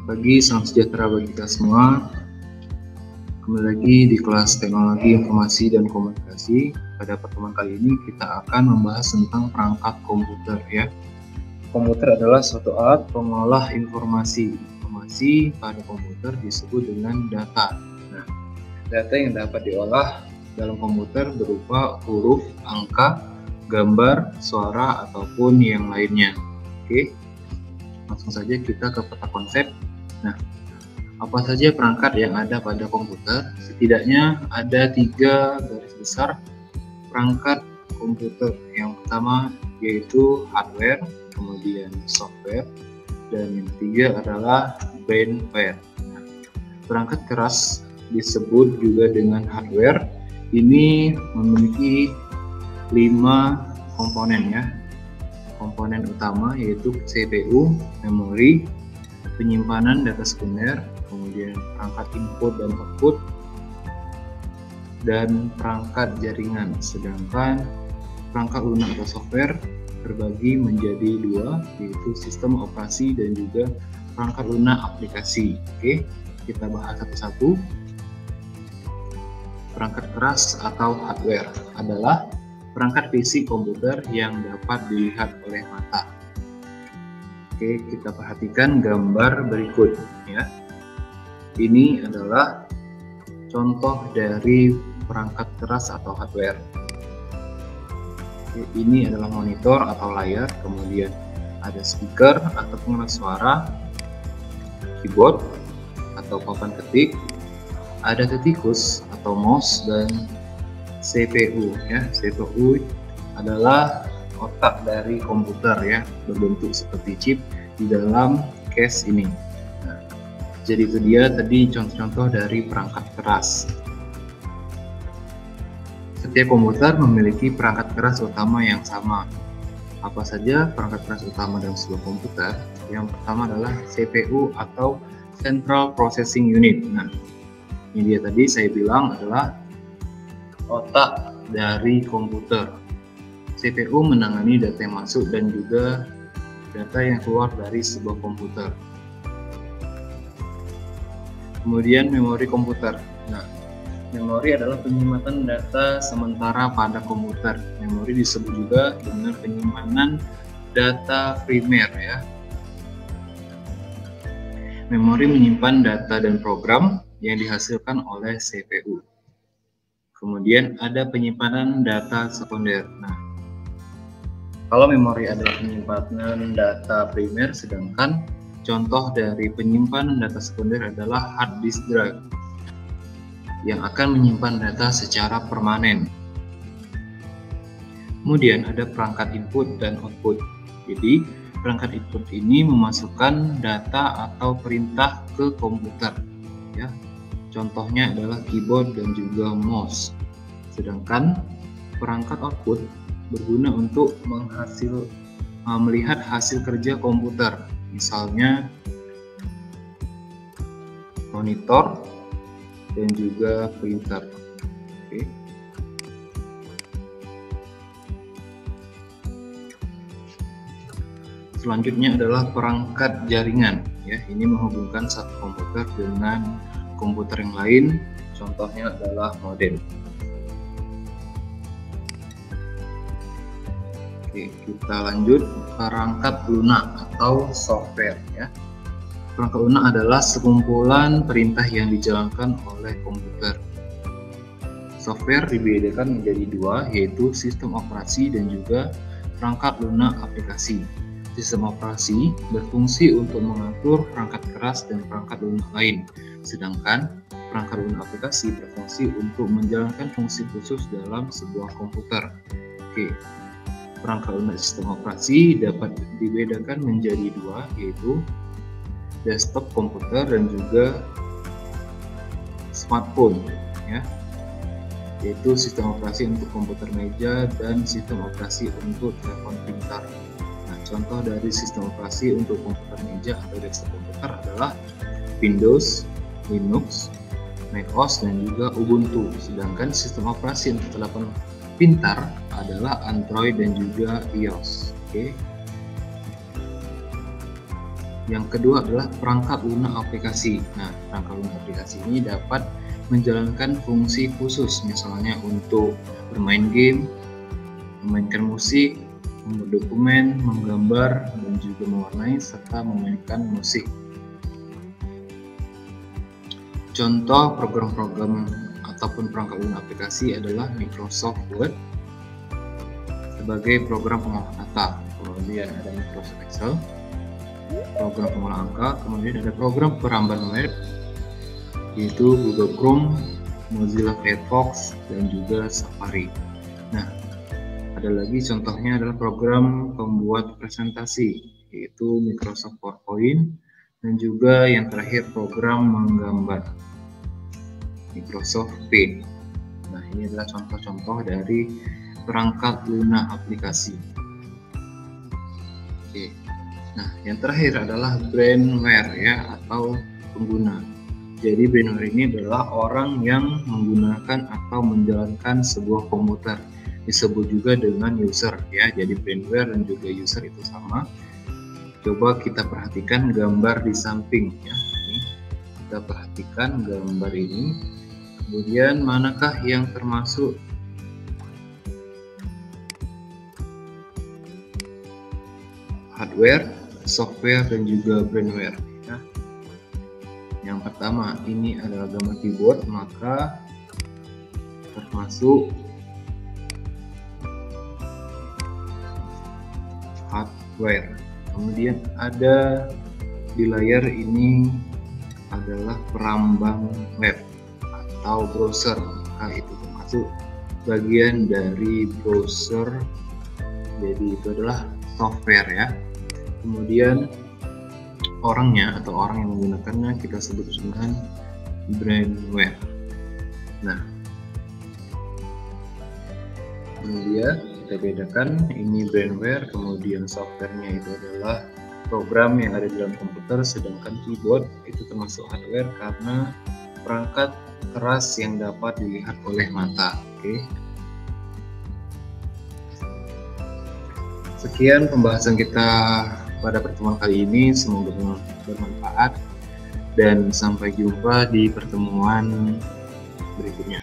pagi, salam sejahtera bagi kita semua. Kembali lagi di kelas Teknologi Informasi dan Komunikasi. Pada pertemuan kali ini kita akan membahas tentang perangkat komputer ya. Komputer adalah suatu alat pengolah informasi. Informasi pada komputer disebut dengan data. Nah, data yang dapat diolah dalam komputer berupa huruf, angka, gambar, suara, ataupun yang lainnya. Oke, langsung saja kita ke peta konsep. Nah, apa saja perangkat yang ada pada komputer? Setidaknya ada 3 garis besar perangkat komputer. Yang pertama yaitu hardware, kemudian software, dan yang ketiga adalah brainware. Nah, perangkat keras disebut juga dengan hardware. Ini memiliki 5 komponen ya. Komponen utama yaitu CPU, memori, penyimpanan data sekunder, kemudian perangkat input dan output, dan perangkat jaringan. Sedangkan perangkat lunak atau software terbagi menjadi 2, yaitu sistem operasi dan juga perangkat lunak aplikasi. Oke, kita bahas satu-satu. Perangkat keras atau hardware adalah perangkat fisik komputer yang dapat dilihat oleh mata. Oke, kita perhatikan gambar berikut ya. Ini adalah contoh dari perangkat keras atau hardware. Oke, ini adalah monitor atau layar, kemudian ada speaker atau pengeras suara, keyboard atau papan ketik, ada tikus atau mouse, dan CPU ya. CPU adalah otak dari komputer ya, berbentuk seperti chip di dalam case ini. Nah, jadi itu dia tadi contoh-contoh dari perangkat keras. Setiap komputer memiliki perangkat keras utama yang sama. Apa saja perangkat keras utama dalam sebuah komputer? Yang pertama adalah CPU atau Central Processing Unit. Nah, ini dia tadi saya bilang adalah otak dari komputer. CPU menangani data yang masuk dan juga data yang keluar dari sebuah komputer. Kemudian memori komputer. Nah, memori adalah penyimpanan data sementara pada komputer. Memori disebut juga dengan penyimpanan data primer ya. Memori menyimpan data dan program yang dihasilkan oleh CPU. Kemudian ada penyimpanan data sekunder. Nah, kalau memori adalah penyimpanan data primer, sedangkan contoh dari penyimpanan data sekunder adalah hard disk drive yang akan menyimpan data secara permanen. Kemudian ada perangkat input dan output. Jadi, perangkat input ini memasukkan data atau perintah ke komputer ya. Contohnya adalah keyboard dan juga mouse. Sedangkan perangkat output berguna untuk melihat hasil kerja komputer, misalnya monitor dan juga printer. Oke. Selanjutnya adalah perangkat jaringan ya. Ini menghubungkan satu komputer dengan komputer yang lain. Contohnya adalah modem. Oke, kita lanjut perangkat lunak atau software ya. Perangkat lunak adalah sekumpulan perintah yang dijalankan oleh komputer. Software dibedakan menjadi 2, yaitu sistem operasi dan juga perangkat lunak aplikasi. Sistem operasi berfungsi untuk mengatur perangkat keras dan perangkat lunak lain, sedangkan perangkat lunak aplikasi berfungsi untuk menjalankan fungsi khusus dalam sebuah komputer. Oke. Perangkat lunak sistem operasi dapat dibedakan menjadi 2, yaitu desktop komputer dan juga smartphone ya, yaitu sistem operasi untuk komputer meja dan sistem operasi untuk telepon pintar. Nah, contoh dari sistem operasi untuk komputer meja atau desktop komputer adalah Windows, Linux, macOS, dan juga Ubuntu. Sedangkan sistem operasi untuk telepon pintar adalah Android dan juga iOS. Oke. Yang kedua adalah perangkat lunak aplikasi. Nah, perangkat lunak aplikasi ini dapat menjalankan fungsi khusus, misalnya untuk bermain game, memainkan musik, membuat dokumen, menggambar, dan juga mewarnai serta memainkan musik. Contoh program-program ataupun perangkat lunak aplikasi adalah Microsoft Word sebagai program pengolah kata, kemudian ada Microsoft Excel, program pengolah angka, kemudian ada program peramban web, yaitu Google Chrome, Mozilla Firefox, dan juga Safari. Nah, ada lagi contohnya adalah program pembuat presentasi, yaitu Microsoft PowerPoint, dan juga yang terakhir program menggambar, Microsoft Paint. Nah, ini adalah contoh-contoh dari perangkat lunak aplikasi. Oke. Nah, yang terakhir adalah brainware ya, atau pengguna. Jadi brainware ini adalah orang yang menggunakan atau menjalankan sebuah komputer. Disebut juga dengan user ya. Jadi brainware dan juga user itu sama. Coba kita perhatikan gambar di samping ya. Ini kita perhatikan gambar ini. Kemudian manakah yang termasuk hardware, software, dan juga brainware ya. Yang pertama ini adalah gambar keyboard, maka termasuk hardware. Kemudian ada di layar ini adalah perambang web atau browser, maka itu termasuk bagian dari browser. Jadi itu adalah software ya. Kemudian orangnya atau orang yang menggunakannya kita sebut dengan brainware. Nah, kemudian kita bedakan ini brainware, kemudian softwarenya itu adalah program yang ada di dalam komputer, sedangkan keyboard itu termasuk hardware karena perangkat keras yang dapat dilihat oleh mata. Oke. Sekian pembahasan kita pada pertemuan kali ini, semoga bermanfaat dan sampai jumpa di pertemuan berikutnya.